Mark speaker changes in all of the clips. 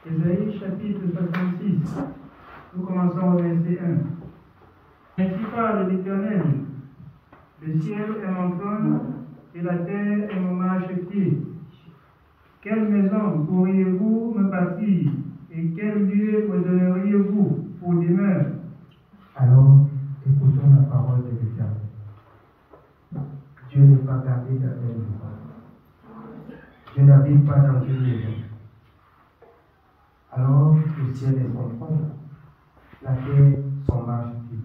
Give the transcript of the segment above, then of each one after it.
Speaker 1: Ésaïe chapitre 66, nous commençons au verset 1. Ainsi parle l'Éternel, le ciel est mon trône et la terre est mon marchepied. Quelle maison pourriez-vous me bâtir et quel lieu me donneriez-vous pour demeure?
Speaker 2: Alors, écoutons la parole de l'Éternel. Dieu n'est pas gardé dans une maison. Dieu n'habite pas dans une maison. Alors, le ciel est son trône, la terre son marchepied.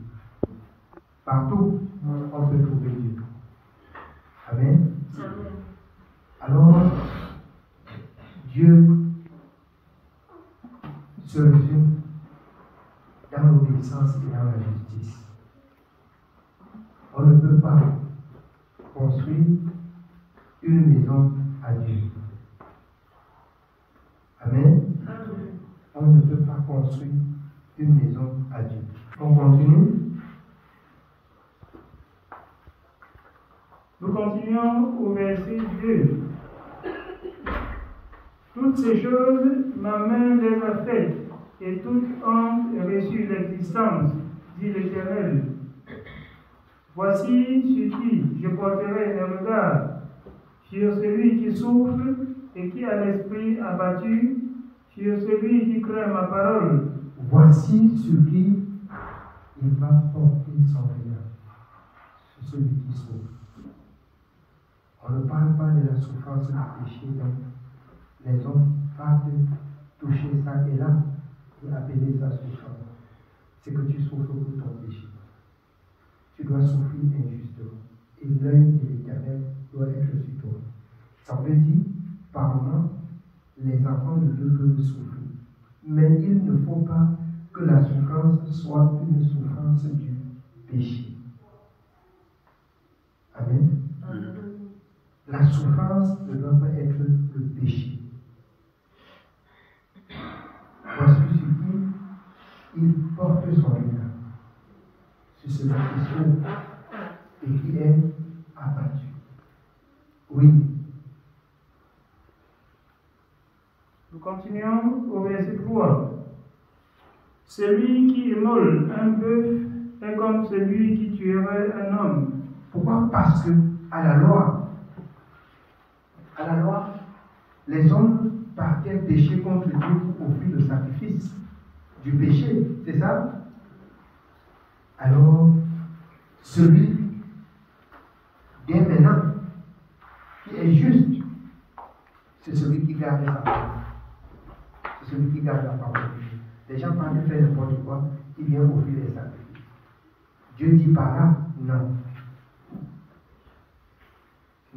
Speaker 2: Partout, on peut trouver Dieu. Amen. Alors, Dieu se résume dans l'obéissance et dans la justice. On ne peut pas construire une maison à Dieu. Amen. On ne peut pas construire une maison à Dieu. On continue.
Speaker 1: Nous continuons au verset 2. Toutes ces choses, ma main les a faites, et toute honte est reçue l'existence, dit l'Éternel. Voici sur qui je porterai un regard, sur celui qui souffre et qui a l'esprit abattu, sur celui qui craint ma parole.
Speaker 2: Voici sur qui il va porter son regard, sur celui qui souffre. On ne parle pas de la souffrance du péché, donc les hommes partent toucher ça et là et appeler ça souffrance. C'est que tu souffres pour ton péché. Tu dois souffrir injustement. Et l'œil de l'Éternel doit être sur toi. Ça veut dire, par moment, les enfants de Dieu peuvent souffrir. Mais il ne faut pas que la souffrance soit une souffrance du péché. Amen. La souffrance ne doit pas être le péché. Voici sur qui il porte son regard, sur celui qui souffre et qui est abattu. Oui.
Speaker 1: Nous continuons au verset 3. Celui qui immole un bœuf est comme celui qui tuerait un homme.
Speaker 2: Pourquoi? Parce que à la loi, les hommes partaient pécher contre Dieu pour offrir le sacrifice du péché, c'est ça? Alors, celui dès maintenant qui est juste, c'est celui qui garde sa parole. C'est celui qui garde la parole de Dieu. Les gens parlent de faire n'importe quoi, ils viennent offrir les sacrifices. Dieu dit par là, non.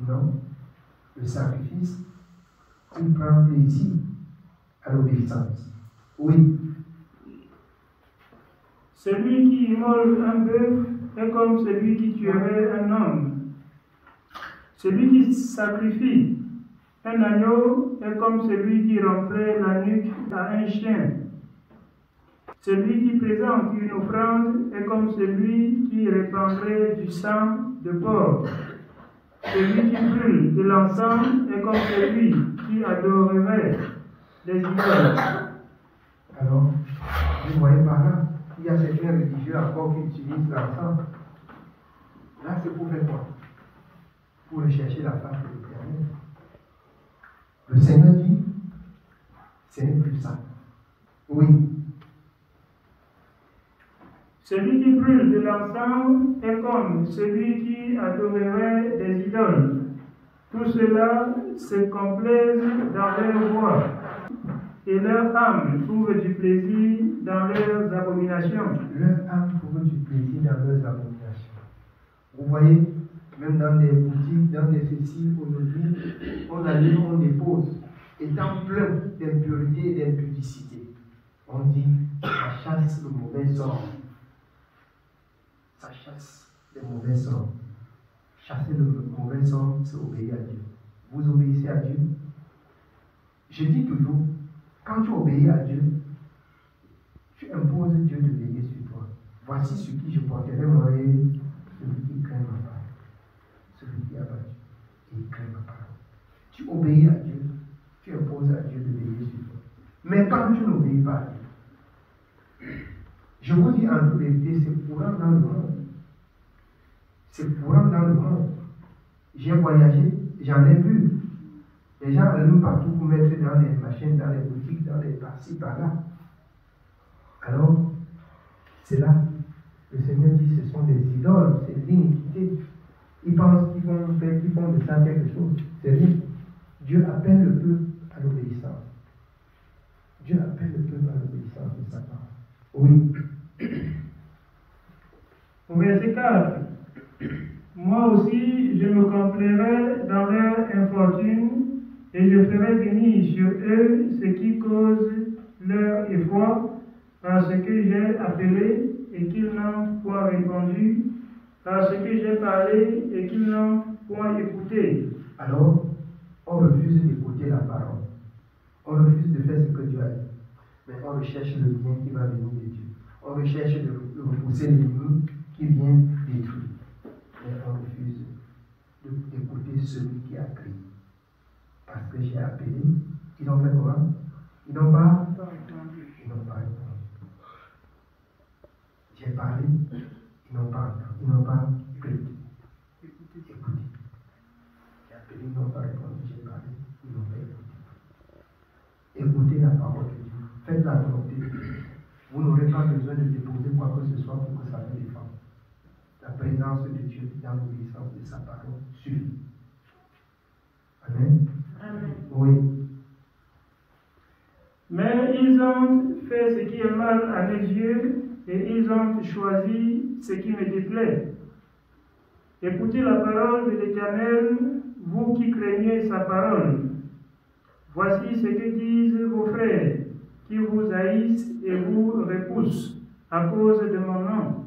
Speaker 2: Non. Le sacrifice, il prend plaisir à l'obéissance. Oui.
Speaker 1: Celui qui immole un bœuf est comme celui qui tuerait un homme. Celui qui sacrifie un agneau est comme celui qui romprait la nuque à un chien. Celui qui présente une offrande est comme celui qui répandrait du sang de porc. Celui qui brûle de l'encens est comme celui qui adorerait les idoles.
Speaker 2: Alors, vous voyez par là, il y a certains religieux encore qui utilisent l'encens. Là, c'est pour faire quoi? Pour rechercher la face de l'Éternel. Le Seigneur dit, ce n'est plus ça. Oui.
Speaker 1: Celui qui brûle de l'encens est comme celui qui adorerait des idoles. Tout cela se complaisent dans leur voix, et leur âme trouve du plaisir dans leurs abominations.
Speaker 2: Leur âme trouve du plaisir dans leurs abominations. Vous voyez, même dans des boutiques, dans des ceci, aujourd'hui, on allume, on dépose, étant plein d'impureté et d'impudicité. On dit, ça chasse le mauvais sort. Ça chasse les mauvais sorts. Chasser le mauvais sort, c'est obéir à Dieu. Vous obéissez à Dieu. Je dis toujours, quand tu obéis à Dieu, tu imposes Dieu de veiller sur toi. Voici sur qui je porterai mon œil, celui qui craint ma parole, celui qui a battu et craint ma parole. Tu obéis à Dieu, tu imposes à Dieu de veiller sur toi. Mais quand tu n'obéis pas, je vous dis en toute vérité, c'est courant dans le monde. C'est courant dans le monde. J'ai voyagé, j'en ai vu. Les gens allument partout pour mettre dans les machines, dans les boutiques, dans les par-ci, par-là. Alors, c'est là. Le Seigneur dit ce sont des idoles, c'est l'iniquité. Ils pensent qu'ils font de ça quelque chose. C'est rien. Dieu appelle le peuple à l'obéissance. Dieu appelle le peuple à l'obéissance de sa parole. Oui.
Speaker 1: Au verset 4. Moi aussi, je me complairai dans leur infortune et je ferai venir sur eux ce qui cause leur effroi, parce que j'ai appelé et qu'ils n'ont point répondu, parce que j'ai parlé et qu'ils n'ont point écouté.
Speaker 2: Alors, on refuse d'écouter la parole. On refuse de faire ce que Dieu a dit. Mais on recherche le bien qui va venir de Dieu. On recherche de repousser l'ennemi qui vient détruire. Mais on refuse d'écouter celui qui a crié. Parce que j'ai appelé, ils ont fait quoi? Ils n'ont pas répondu. J'ai parlé, ils n'ont pas entendu, ils n'ont pas écouté. J'ai appelé, ils n'ont pas répondu, j'ai parlé, ils n'ont pas écouté. Écoutez la parole de Dieu, faites la volonté de Dieu. Vous n'aurez pas besoin de déposer quoi que ce soit pour que ça vous défende. La présence de Dieu dans l'obéissance de sa parole suffit. Amen.
Speaker 1: Amen.
Speaker 2: Oui.
Speaker 1: Mais ils ont fait ce qui est mal à mes yeux et ils ont choisi ce qui me déplaît. Écoutez la parole de l'Éternel, vous qui craignez sa parole. Voici ce que disent vos frères, qui vous haïssent et vous repoussent à cause de mon nom.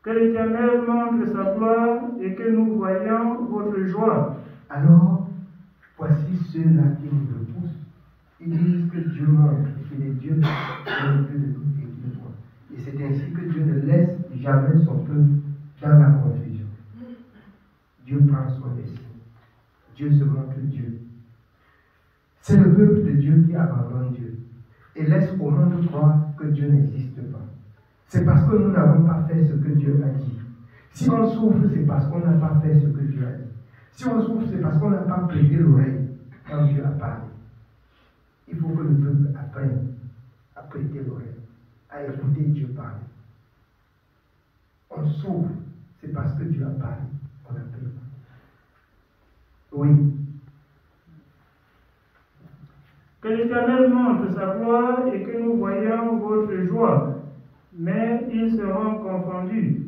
Speaker 1: Que l'Éternel montre sa gloire et que nous voyions votre joie.
Speaker 2: Alors, voici ceux-là qui nous repoussent. Ils disent que Dieu montre qu'il est Dieu, qu'il est Dieu de nous et qu'il est moi. Et c'est ainsi que Dieu ne laisse jamais son peuple dans la confusion. Dieu prend son destin. Dieu se montre Dieu. C'est le peuple de Dieu qui abandonne Dieu et laisse au monde croire que Dieu n'existe pas. C'est parce que nous n'avons pas fait ce que Dieu a dit. Si on souffre, c'est parce qu'on n'a pas fait ce que Dieu a dit. Si on souffre, c'est parce qu'on n'a pas prêté l'oreille quand Dieu a parlé. Il faut que le peuple apprenne à prêter l'oreille, à écouter Dieu parler. On souffre, c'est parce que Dieu a parlé. On a pris. Oui.
Speaker 1: Que l'Éternel montre sa gloire et que nous voyions votre joie. Mais ils seront confondus.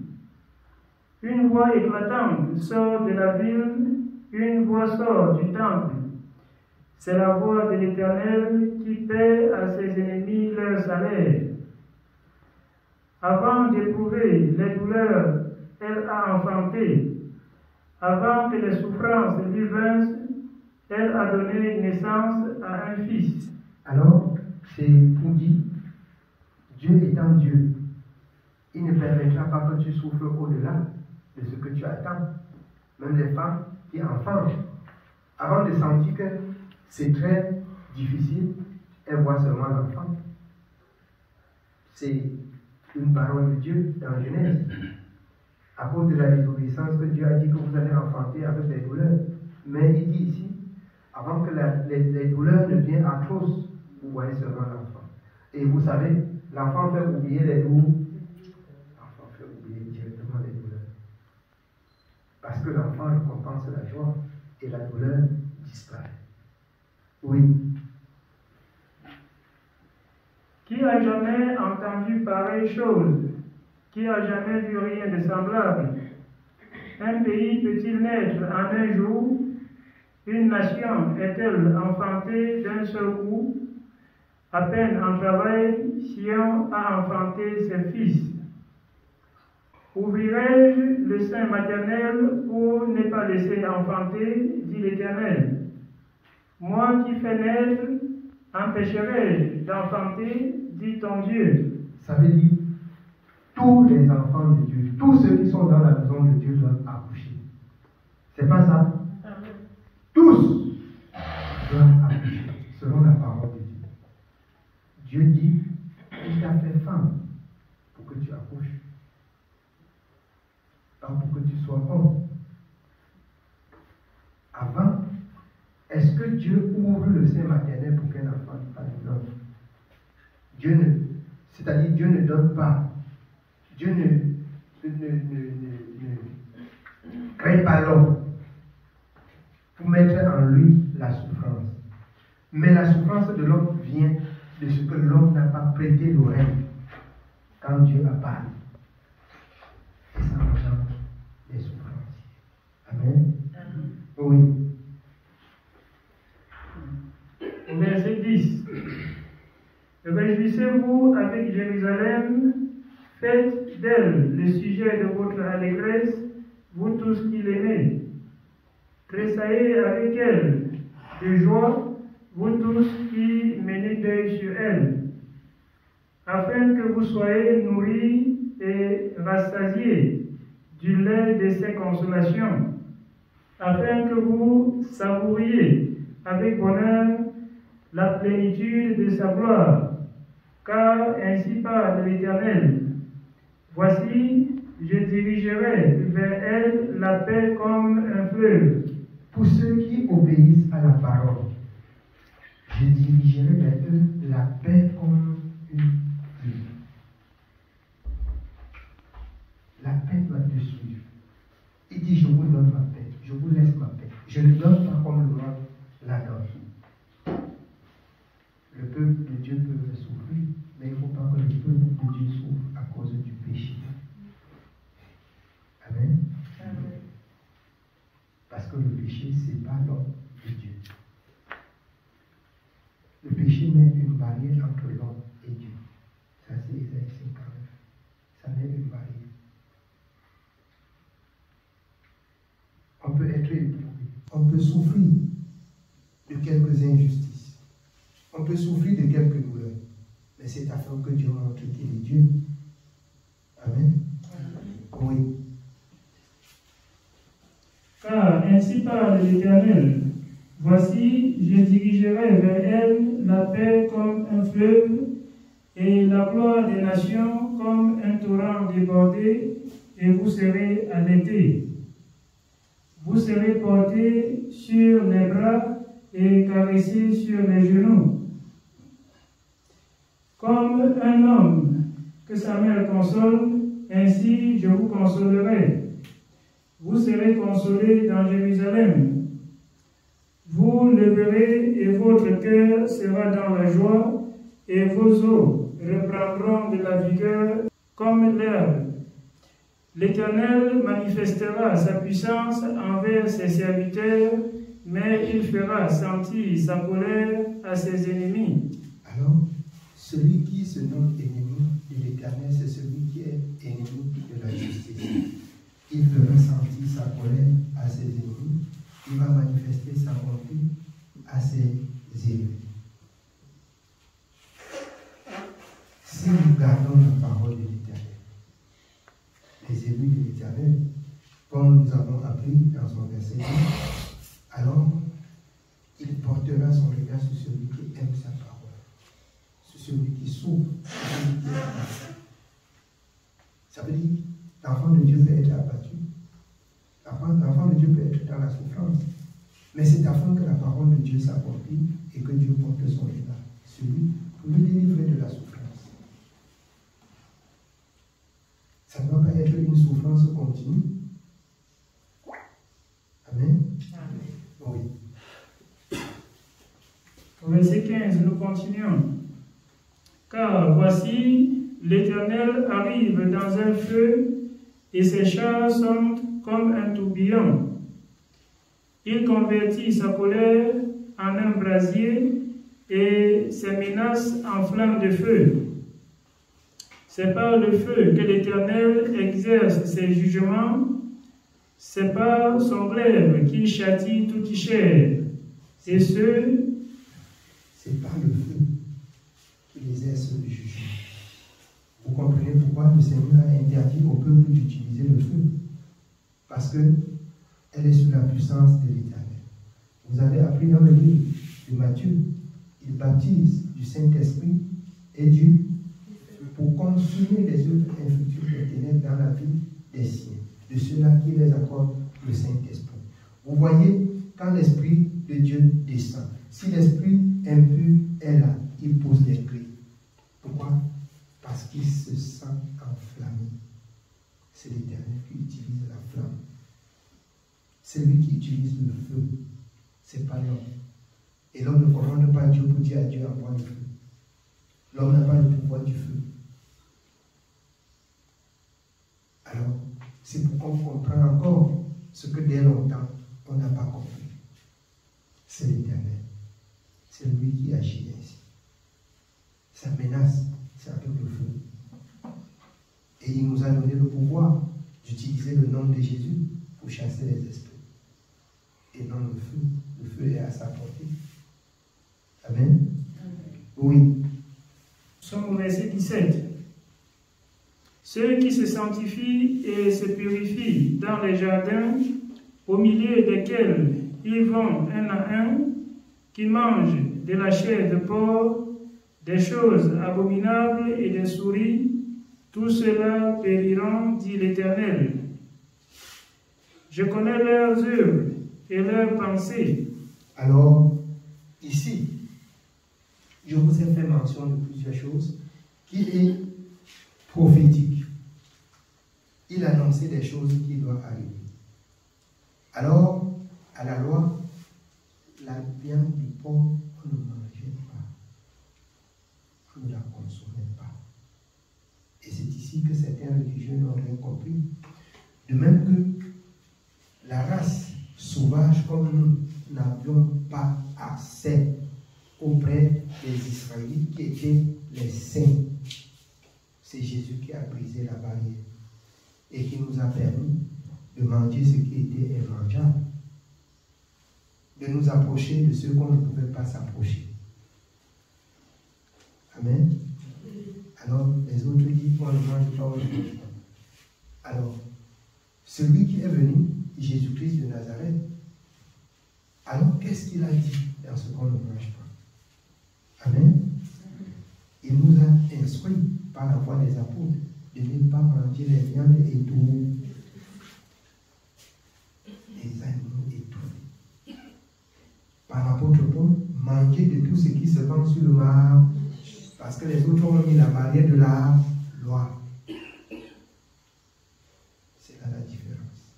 Speaker 1: Une voix éclatante sort de la ville, une voix sort du temple. C'est la voix de l'Éternel qui paie à ses ennemis leur salaire. Avant d'éprouver les douleurs, elle a enfanté. Avant que les souffrances lui vinssent, elle a donné naissance à un fils.
Speaker 2: Alors, c'est pour dire, Dieu étant Dieu, il ne permettra pas que tu souffres au-delà de ce que tu attends. Même les femmes qui enfantent, avant de sentir que c'est très difficile, elles voient seulement l'enfant. C'est une parole de Dieu dans Genèse. À cause de la désobéissance que Dieu a dit que vous allez enfanter avec des douleurs. Mais il dit ici, avant que les douleurs ne deviennent atroces, vous voyez seulement l'enfant. Et vous savez, l'enfant fait oublier les douleurs. L'enfant fait oublier directement les douleurs. Parce que l'enfant récompense la joie et la douleur disparaît. Oui.
Speaker 1: Qui a jamais entendu pareille chose? Qui a jamais vu rien de semblable? Un pays peut-il naître en un jour? Une nation est-elle enfantée d'un seul coup? À peine en travail, Sion a enfanté ses fils. Ouvrirai-je le sein maternel pour ne pas laisser enfanter, dit l'Éternel. Moi qui fais naître, empêcherai-je d'enfanter, dit ton Dieu.
Speaker 2: Ça veut dire, tous les enfants de Dieu, tous ceux qui sont dans la maison de Dieu doivent accoucher. C'est pas ça? Tous doivent accoucher, selon la parole de Dieu. Dieu dit, il t'a fait femme pour que tu accouches, pas pour que tu sois homme. Avant, est-ce que Dieu ouvre le sein maternel pour qu'un enfant donne? C'est-à-dire Dieu ne donne pas. Dieu ne crée pas l'homme pour mettre en lui la souffrance. Mais la souffrance de l'homme vient de ce que l'homme n'a pas prêté l'oreille quand Dieu a parlé. Et ça engendre les souffrances. Amen. Oui.
Speaker 1: Verset 10. Réjouissez-vous avec Jérusalem, faites d'elle le sujet de votre allégresse, vous tous qui l'aimez. Tressaillez avec elle de joie, vous tous qui menez deuil sur elle, afin que vous soyez nourris et rassasiés du lait de ses consolations, afin que vous savouriez avec bonheur la plénitude de sa gloire, car ainsi parle l'Éternel. Voici, je dirigerai vers elle la paix comme un fleuve.
Speaker 2: Pour ceux qui obéissent à la parole, je dirigerai vers eux la paix comme une pluie. La paix doit te suivre. Il dit, je vous donne ma paix, je vous laisse ma paix. Je ne donne pas comme le monde la donne. Le peuple de Dieu peut souffrir, mais il ne faut pas que le peuple de Dieu souffre à cause du péché. Amen. Amen. Parce que le péché, ce n'est pas l'homme de Dieu. Le péché met une barrière entre l'homme et Dieu. Ça, c'est Isaïe 59. Ça met une barrière. On peut être éprouvé. On peut souffrir de quelques injustices. On peut souffrir de quelques douleurs. Mais c'est afin que Dieu montre qu'il est Dieu. Amen. Oui.
Speaker 1: Car ainsi parle l'Éternel. Voici, je dirigerai vers elle la paix comme un fleuve, et la gloire des nations comme un torrent débordé, et vous serez allaités. Vous serez portés sur les bras et caressés sur les genoux. Comme un homme que sa mère console, ainsi je vous consolerai. Vous serez consolés dans Jérusalem. Vous le verrez et votre cœur sera dans la joie et vos os reprendront de la vigueur comme l'herbe. L'Éternel manifestera sa puissance envers ses serviteurs, mais il fera sentir sa colère à ses ennemis.
Speaker 2: Alors, celui qui se nomme ennemi de l'Éternel, c'est celui qui est ennemi de la justice. Il fera sentir sa colère à ses ennemis. Il va manifester sa bonté à ses élus. Si nous gardons la parole de l'Éternel, les élus de l'Éternel, comme nous avons appris dans son verset 10, alors il portera son regard sur celui qui aime sa parole, sur celui qui souffre, sur celui qui est abattu. Ça veut dire l'enfant de Dieu peut être abattu. L'enfant de Dieu peut être dans la souffrance. Mais c'est afin que la parole de Dieu s'accomplisse et que Dieu porte son regard sur lui pour le délivrer de la souffrance. Ça ne doit pas être une souffrance continue. Amen. Oui.
Speaker 1: Au verset 15, nous continuons. Car voici, l'Éternel arrive dans un feu et ses chars sont comme un tourbillon. Il convertit sa colère en un brasier et ses menaces en flammes de feu. C'est par le feu que l'Éternel exerce ses jugements, c'est par son glaive qu'il châtie toute chair. Et
Speaker 2: c'est par le feu qu'il exerce le jugement. Vous comprenez pourquoi le Seigneur a interdit au peuple d'utiliser le feu? Parce qu'elle est sous la puissance de l'Éternel. Vous avez appris dans le livre de Matthieu, il baptise du Saint-Esprit est dû pour consumer les œuvres infructueuses des ténèbres dans la vie des siens, de ceux-là qui les accordent le Saint-Esprit. Vous voyez, quand l'Esprit de Dieu descend, si l'Esprit impur est là, il pose des cris. Pourquoi? Parce qu'il se sent enflammé. C'est l'Éternel qui utilise la flamme. C'est lui qui utilise le feu. C'est pas l'homme. Et l'homme ne commande pas Dieu pour dire à Dieu envoie le feu. L'homme n'a pas le pouvoir du feu. Alors, c'est pour qu'on comprenne encore ce que dès longtemps, on n'a pas compris. C'est l'Éternel. C'est lui qui agit ainsi. Sa menace, c'est avec le feu. Et il nous a donné le pouvoir d'utiliser le nom de Jésus pour chasser les esprits. Et non le feu. Le feu est à sa portée. Amen. Oui.
Speaker 1: Nous sommes au verset 17. Ceux qui se sanctifient et se purifient dans les jardins, au milieu desquels ils vont un à un, qui mangent de la chair de porc, des choses abominables et des souris, tout cela périront, dit l'Éternel. Je connais leurs œuvres et leurs pensées.
Speaker 2: Alors, ici, je vous ai fait mention de plusieurs choses qui est prophétique. Il annonçait des choses qui doivent arriver. Alors, à la loi, la viande du porc, on ne mangeait pas. On ne la consommait pas. Et c'est ici que certains religieux n'ont rien compris. De même que la race sauvage, comme nous n'avions pas accès auprès des Israélites qui étaient les saints, c'est Jésus qui a brisé la barrière et qui nous a permis de manger ce qui était immangeable, de nous approcher de ceux qu'on ne pouvait pas s'approcher. Amen. Alors, les autres disent on ne mange pas, on ne mange pas. Alors, celui qui est venu, Jésus-Christ de Nazareth, alors qu'est-ce qu'il a dit dans ce qu'on ne mange pas? Amen. Il nous a instruit par la voix des apôtres de ne pas manger les viandes étouffées, les animaux étouffés. Par l'apôtre Paul, manger de tout ce qui se vend sur le marché, parce que les autres ont mis la barrière de la loi. C'est là la différence.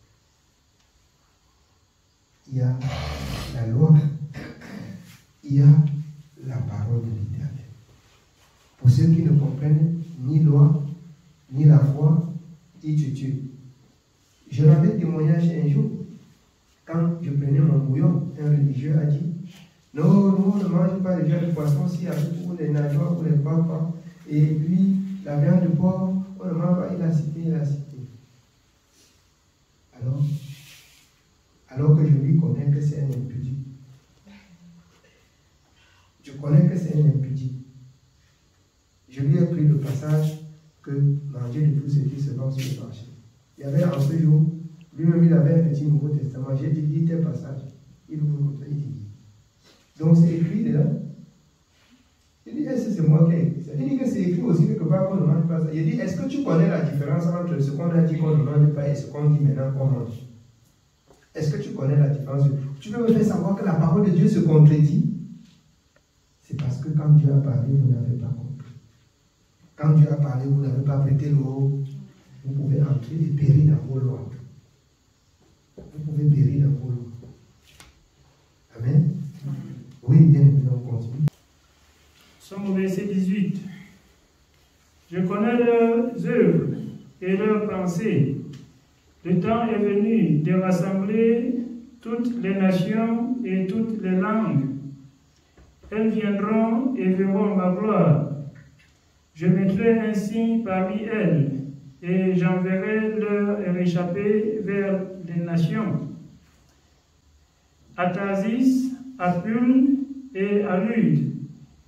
Speaker 2: Il y a la loi, il y a la parole de l'Éternel. Pour ceux qui ne comprennent ni loi, ni la foi, ils te tuent. Je rendais témoignage un jour, quand je prenais mon bouillon, un religieux a dit, non, nous on ne mange pas de viande de poisson, si avec ou les nageoires ou les papas, et puis la viande de porc, on ne mange pas, il a cité. Alors que je lui connais que c'est un impudique. Je connais que c'est un impudique. Je lui ai pris le passage que manger de tout ce qui se vend sur le marché. Il y avait en ce jour, lui-même il avait un petit Nouveau Testament. J'ai dit, lis tes passages. Il ouvre comme ça, il dit. Donc c'est écrit dedans. Il dit, est-ce que c'est moi qui ai écrit ça? Il dit que c'est écrit aussi quelque part qu'on ne mange pas ça. Il dit, est-ce que tu connais la différence entre ce qu'on a dit qu'on ne mange pas et ce qu'on dit maintenant qu'on mange? Est-ce que tu connais la différence? Tu peux me faire savoir que la parole de Dieu se contredit? C'est parce que quand Dieu a parlé, vous n'avez pas compris. Quand Dieu a parlé, vous n'avez pas prêté l'eau. Vous pouvez entrer et périr dans vos lois. Vous pouvez périr dans vos lois. Amen. Oui, bien évidemment, on continue.
Speaker 1: Nous sommes au verset 18. Je connais leurs œuvres et leurs pensées. Le temps est venu de rassembler toutes les nations et toutes les langues. Elles viendront et verront ma gloire. Je mettrai un signe parmi elles, et j'enverrai leur échappée vers les nations. À Tarsis, à Pul et à Lud,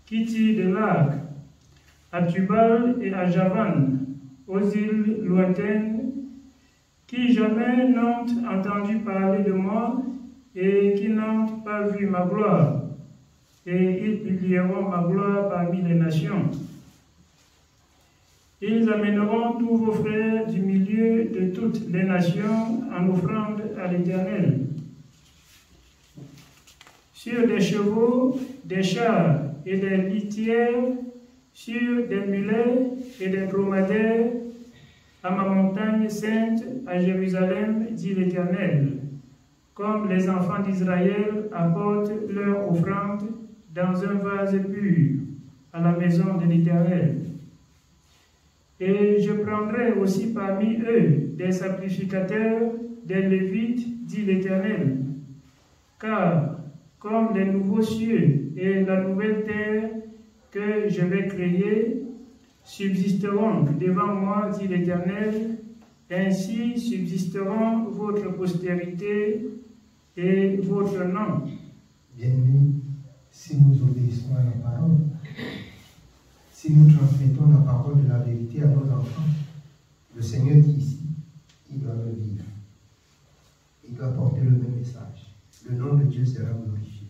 Speaker 1: qui tirent de l'arc, à Tubal et à Javan, aux îles lointaines, qui jamais n'ont entendu parler de moi et qui n'ont pas vu ma gloire. Et ils publieront ma gloire parmi les nations. Ils amèneront tous vos frères du milieu de toutes les nations en offrande à l'Éternel. Sur des chevaux, des chars et des litières, sur des mulets et des dromadaires, à ma montagne sainte, à Jérusalem, dit l'Éternel, comme les enfants d'Israël apportent leur offrande dans un vase pur à la maison de l'Éternel. Et je prendrai aussi parmi eux des sacrificateurs, des Lévites, dit l'Éternel, car comme les nouveaux cieux et la nouvelle terre que je vais créer subsisteront devant moi, dit l'Éternel, ainsi subsisteront votre postérité et votre nom.
Speaker 2: Bien-aimés, si nous obéissons à la parole, si nous transmettons la parole de la vérité à nos enfants, le Seigneur dit ici, il doit le vivre. Il doit porter le même message. Le nom de Dieu sera glorifié.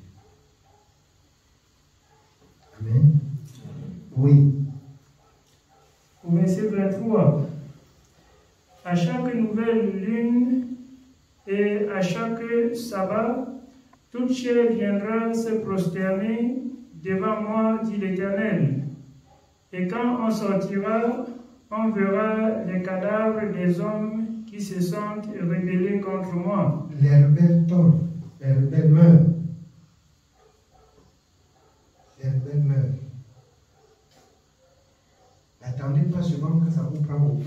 Speaker 2: Amen. Oui.
Speaker 1: Au verset 23, à chaque nouvelle lune et à chaque sabbat, toute chair viendra se prosterner devant moi, dit l'Éternel. Et quand on sortira, on verra les cadavres des hommes qui se sont rebellés contre moi.
Speaker 2: Les rebelles tombent, les rebelles meurent. Les rebelles meurent. N'attendez pas souvent que ça vous prend au cou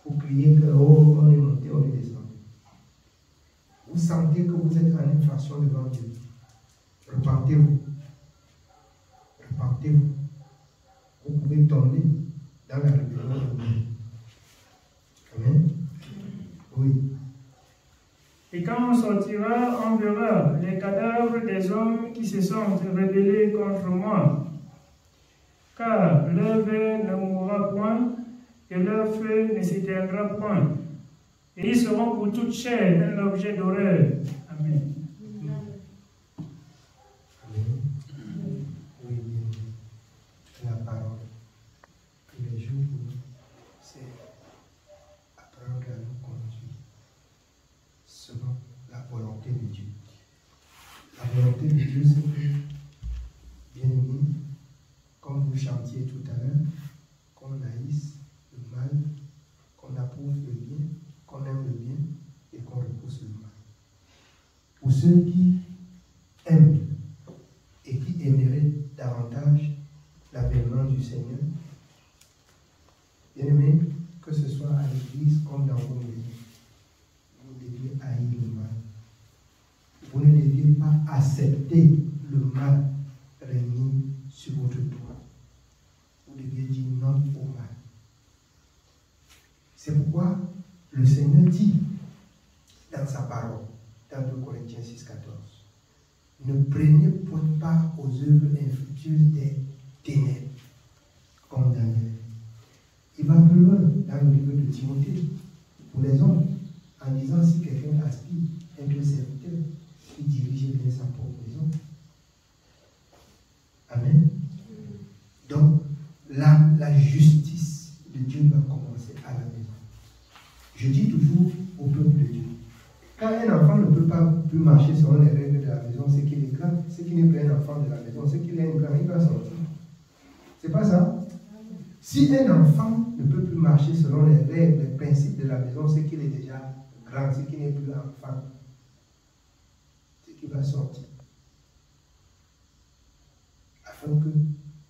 Speaker 2: pour crier que oh, on est monté, on est descendu. Vous sentez que vous êtes en infraction devant Dieu. Repentez-vous. Repentez-vous. Vous pouvez tomber dans la rébellion de Dieu. Amen. Oui.
Speaker 1: Et quand on sortira, on verra les cadavres des hommes qui se sont rebellés contre moi. Car leur verre ne mourra point, et leur feu ne s'éteindra point. Et ils seront pour toute chair un objet d'horreur. Amen.
Speaker 2: Oui, la parole. Tous les jours, c'est apprendre à nous conduire selon la volonté de Dieu. La volonté de Dieu, c'est que, bien aimé, comme vous chantiez tout à l'heure, qu'on haïsse le mal, qu'on approuve le bien, qu'on aime le bien et qu'on repousse le mal. Pour ceux qui aiment et qui aimeraient davantage l'avènement du Seigneur, bien aimé, que ce soit à l'église comme dans vos maisons, vous deviez haïr le mal. Vous ne deviez pas accepter le mal régner sur votre toit. Vous deviez dire non au mal. C'est pourquoi le Seigneur dit dans sa parole, dans 2 Corinthiens 6,14, ne prenez point part aux œuvres infructueuses des ténèbres, comme Daniel. Il va plus loin dans le livre de Timothée, pour les hommes, en disant si quelqu'un aspire à être serviteur, il dirige bien sa propre maison. Amen. Donc, la justice de Dieu va commencer à la maison. Je dis toujours au peuple de Dieu, quand un enfant ne peut pas plus marcher selon les règles de la maison, c'est qu'il est grand. C'est qu'il n'est plus un enfant de la maison, c'est qu'il est un grand, il va sortir. C'est pas ça? Si un enfant ne peut plus marcher selon les règles, les principes de la maison, c'est qu'il est déjà grand, c'est qu'il n'est plus enfant. C'est qu'il va sortir. Afin que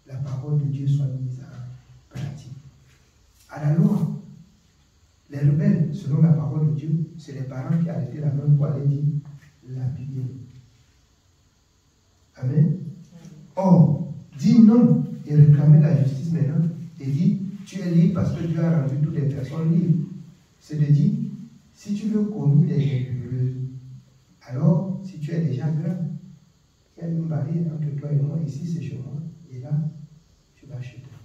Speaker 2: la parole de Dieu soit mise en pratique. À la loi, les rebelles, selon la parole de Dieu, c'est les parents qui arrêtaient la main pour aller dire la Bible. Amen. Or, dis non et réclamer la justice maintenant et dis tu es libre parce que Dieu a rendu toutes les personnes libres. C'est de dire si tu veux commettre des impurités, alors si tu es déjà grand, il y a une barrière entre toi et moi, ici c'est chez moi, et là tu vas chez toi.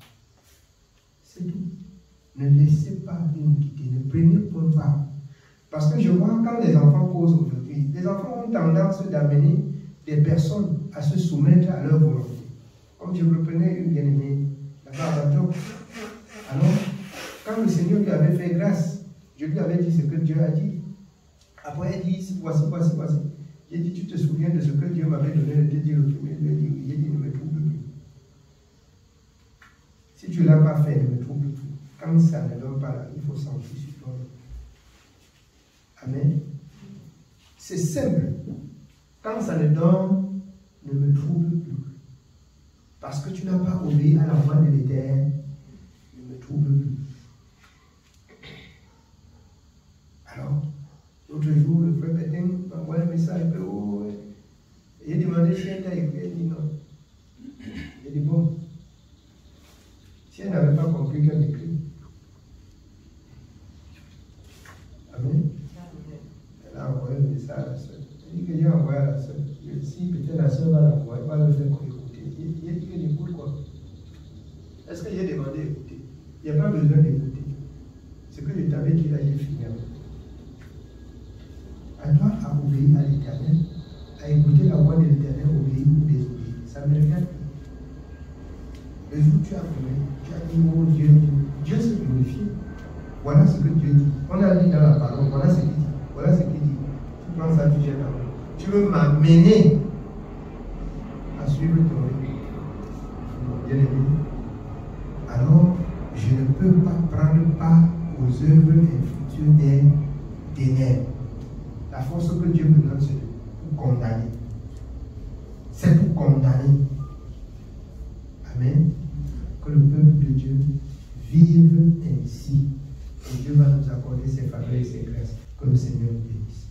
Speaker 2: C'est tout. Ne laissez pas l'iniquité, ne prenez point part. Parce que je vois quand les enfants causent aujourd'hui, les enfants ont tendance d'amener des personnes à se soumettre à leur volonté. Comme je reprenais une bien-aimée là-bas à Bateau. Alors, le Seigneur lui avait fait grâce, je lui avais dit ce que Dieu a dit. Après, il dit, voici. J'ai dit, tu te souviens de ce que Dieu m'avait donné de te dire le premier? Il a dit, oui. J'ai dit, ne me trouble plus. Si tu ne l'as pas fait, ne me trouble plus. Quand ça ne donne pas là, il faut sentir sur toi. Amen. C'est simple. Quand ça ne donne, ne me trouble plus. Parce que tu n'as pas obéi à la voix de l'Éternel, ne me trouble plus. Alors, l'autre jour, le frère Pétain m'a envoyé un message. Oh, j'ai demandé si elle t'a écrit. Elle dit non. J'ai dit bon. Si elle n'avait pas compris qu'elle écrit. Amen. Elle a envoyé le message à la soeur. Elle dit que j'ai envoyé à la soeur. Si peut-être la soeur va l'envoyer, va le faire pour écouter. Il dit qu'elle écoute quoi? Est-ce que j'ai demandé d'écouter? Il n'y a pas besoin d'écouter. Ce que je t'avais dit là, j'ai fini. À toi à obéir à l'Éternel, à écouter la voix de l'Éternel, obéir ou désobéir. Ça me regarde. Le jour où tu as prié, tu as dit, oh Dieu, Dieu s'est glorifié. Voilà ce que Dieu dit. On a dit dans la parole, voilà ce qu'il dit. Voilà ce qu'il dit. Tu prends ça, tu jettes la main. Tu veux m'amener à suivre ton rythme. Bien aimé. Alors, je ne peux pas prendre part aux œuvres infructueuses des ténèbres. La force que Dieu me donne, c'est pour condamner. C'est pour condamner. Amen. Que le peuple de Dieu vive ainsi. Et Dieu va nous accorder ses faveurs et ses grâces. Que le Seigneur nous bénisse.